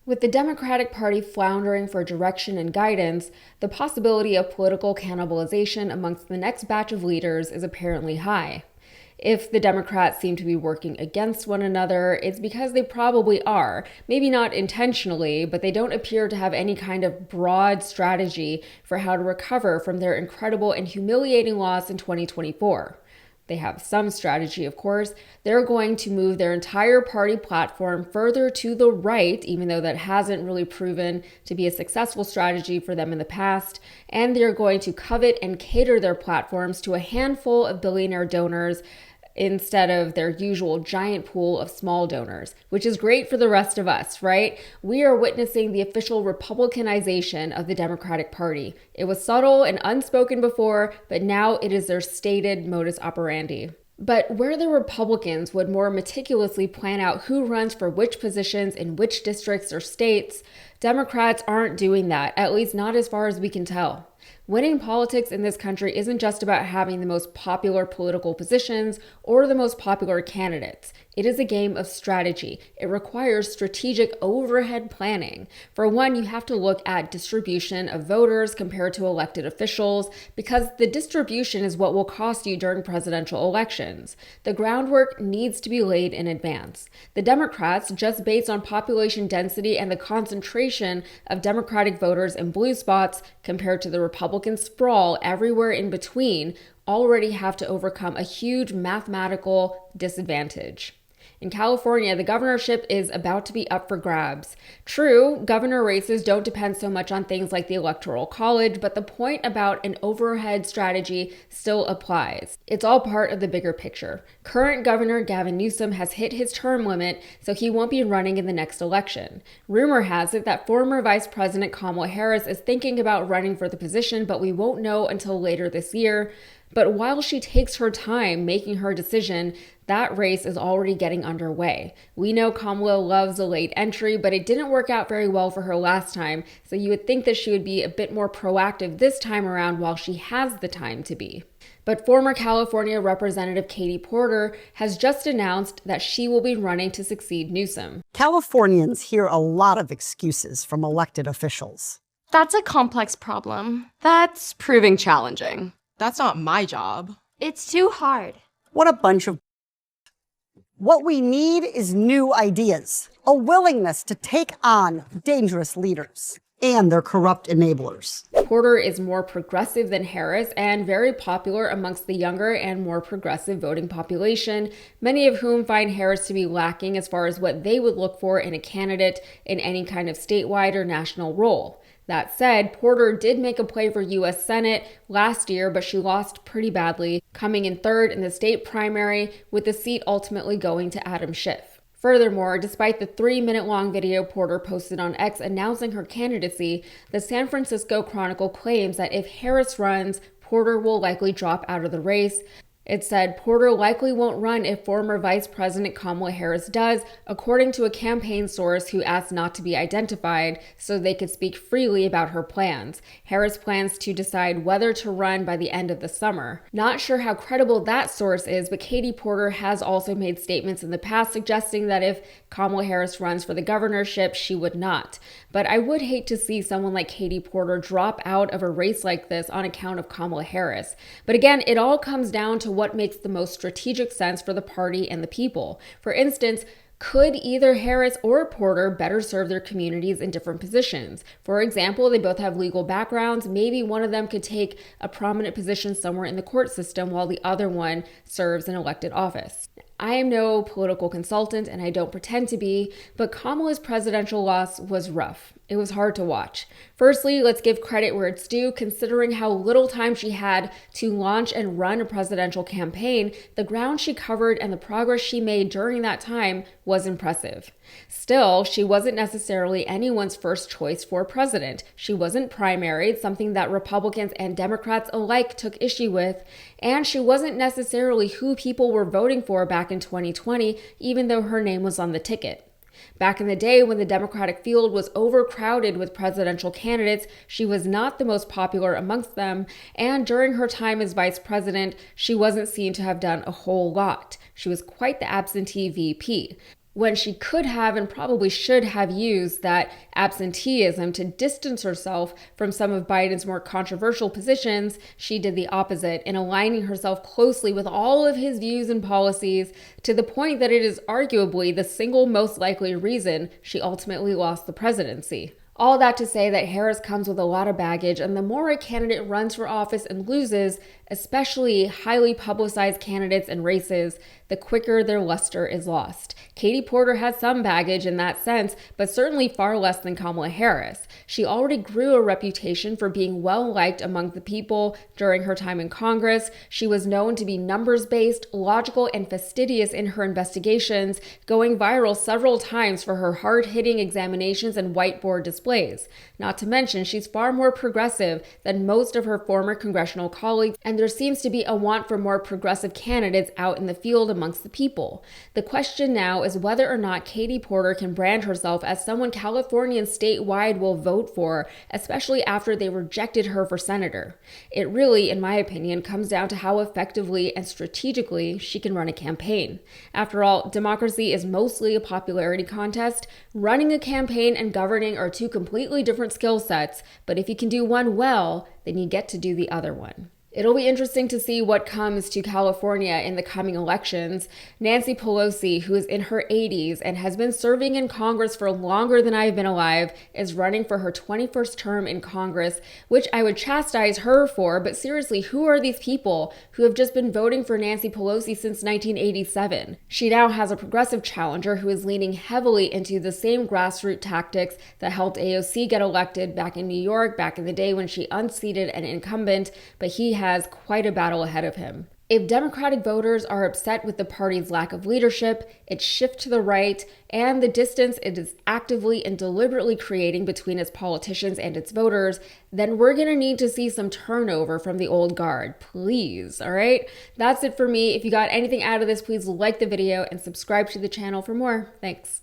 With the Democratic Party floundering for direction and guidance, the possibility of political cannibalization amongst the next batch of leaders is apparently high. If the Democrats seem to be working against one another, it's because they probably are. Maybe not intentionally, but they don't appear to have any kind of broad strategy for how to recover from their incredible and humiliating loss in 2024. They have some strategy, of course. They're going to move their entire party platform further to the right, even though that hasn't really proven to be a successful strategy for them in the past. And they're going to covet and cater their platforms to a handful of billionaire donors instead of their usual giant pool of small donors, which is great for the rest of us, right? We are witnessing the official Republicanization of the Democratic Party. It was subtle and unspoken before, but now it is their stated modus operandi. But where the Republicans would more meticulously plan out who runs for which positions in which districts or states, Democrats aren't doing that, at least not as far as we can tell. Winning politics in this country isn't just about having the most popular political positions or the most popular candidates. It is a game of strategy. It requires strategic overhead planning. For one, you have to look at distribution of voters compared to elected officials, because the distribution is what will cost you during presidential elections. The groundwork needs to be laid in advance. The Democrats, just based on population density and the concentration of Democratic voters in blue spots compared to the Republican sprawl everywhere in between, already have to overcome a huge mathematical disadvantage. In California, the governorship is about to be up for grabs. True, governor races don't depend so much on things like the Electoral College, but the point about an overhead strategy still applies. It's all part of the bigger picture. Current Governor Gavin Newsom has hit his term limit, so he won't be running in the next election. Rumor has it that former Vice President Kamala Harris is thinking about running for the position, but we won't know until later this year. But while she takes her time making her decision, that race is already getting underway. We know Kamala loves a late entry, but it didn't work out very well for her last time, so you would think that she would be a bit more proactive this time around while she has the time to be. But former California Representative Katie Porter has just announced that she will be running to succeed Newsom. Californians hear a lot of excuses from elected officials. That's a complex problem. That's proving challenging. That's not my job. It's too hard. What a bunch of... What we need is new ideas, a willingness to take on dangerous leaders and their corrupt enablers. Porter is more progressive than Harris and very popular amongst the younger and more progressive voting population, many of whom find Harris to be lacking as far as what they would look for in a candidate in any kind of statewide or national role. That said, Porter did make a play for U.S. Senate last year, but she lost pretty badly, coming in third in the state primary, with the seat ultimately going to Adam Schiff. Furthermore, despite the 3-minute-long video Porter posted on X announcing her candidacy, the San Francisco Chronicle claims that if Harris runs, Porter will likely drop out of the race. It said Porter likely won't run if former Vice President Kamala Harris does, according to a campaign source who asked not to be identified so they could speak freely about her plans. Harris plans to decide whether to run by the end of the summer. Not sure how credible that source is, but Katie Porter has also made statements in the past suggesting that if Kamala Harris runs for the governorship, she would not. But I would hate to see someone like Katie Porter drop out of a race like this on account of Kamala Harris. But again, it all comes down to what makes the most strategic sense for the party and the people. For instance, could either Harris or Porter better serve their communities in different positions? For example, they both have legal backgrounds. Maybe one of them could take a prominent position somewhere in the court system while the other one serves an elected office. I am no political consultant and I don't pretend to be, but Kamala's presidential loss was rough. It was hard to watch. Firstly, let's give credit where it's due. Considering how little time she had to launch and run a presidential campaign, the ground she covered and the progress she made during that time was impressive. Still, she wasn't necessarily anyone's first choice for president. She wasn't primaried, something that Republicans and Democrats alike took issue with, and she wasn't necessarily who people were voting for back in 2020, even though her name was on the ticket. Back in the day when the Democratic field was overcrowded with presidential candidates, she was not the most popular amongst them, and during her time as vice president, she wasn't seen to have done a whole lot. She was quite the absentee VP. when she could have and probably should have used that absenteeism to distance herself from some of Biden's more controversial positions, she did the opposite in aligning herself closely with all of his views and policies to the point that it is arguably the single most likely reason she ultimately lost the presidency. All that to say that Harris comes with a lot of baggage, and the more a candidate runs for office and loses, especially highly publicized candidates and races, the quicker their luster is lost. Katie Porter has some baggage in that sense, but certainly far less than Kamala Harris. She already grew a reputation for being well-liked among the people during her time in Congress. She was known to be numbers-based, logical, and fastidious in her investigations, going viral several times for her hard-hitting examinations and whiteboard displays. Not to mention, she's far more progressive than most of her former congressional colleagues, and there seems to be a want for more progressive candidates out in the field amongst the people. The question now is whether or not Katie Porter can brand herself as someone Californians statewide will vote for, especially after they rejected her for senator. It really, in my opinion, comes down to how effectively and strategically she can run a campaign. After all, democracy is mostly a popularity contest. Running a campaign and governing are two completely different skill sets, but if you can do one well, then you get to do the other one. It'll be interesting to see what comes to California in the coming elections. Nancy Pelosi, who is in her 80s and has been serving in Congress for longer than I've been alive, is running for her 21st term in Congress, which I would chastise her for, but seriously, who are these people who have just been voting for Nancy Pelosi since 1987? She now has a progressive challenger who is leaning heavily into the same grassroots tactics that helped AOC get elected back in New York back in the day when she unseated an incumbent, but he has quite a battle ahead of him. If Democratic voters are upset with the party's lack of leadership, its shift to the right, and the distance it is actively and deliberately creating between its politicians and its voters, then we're going to need to see some turnover from the old guard. Please, all right? That's it for me. If you got anything out of this, please like the video and subscribe to the channel for more. Thanks.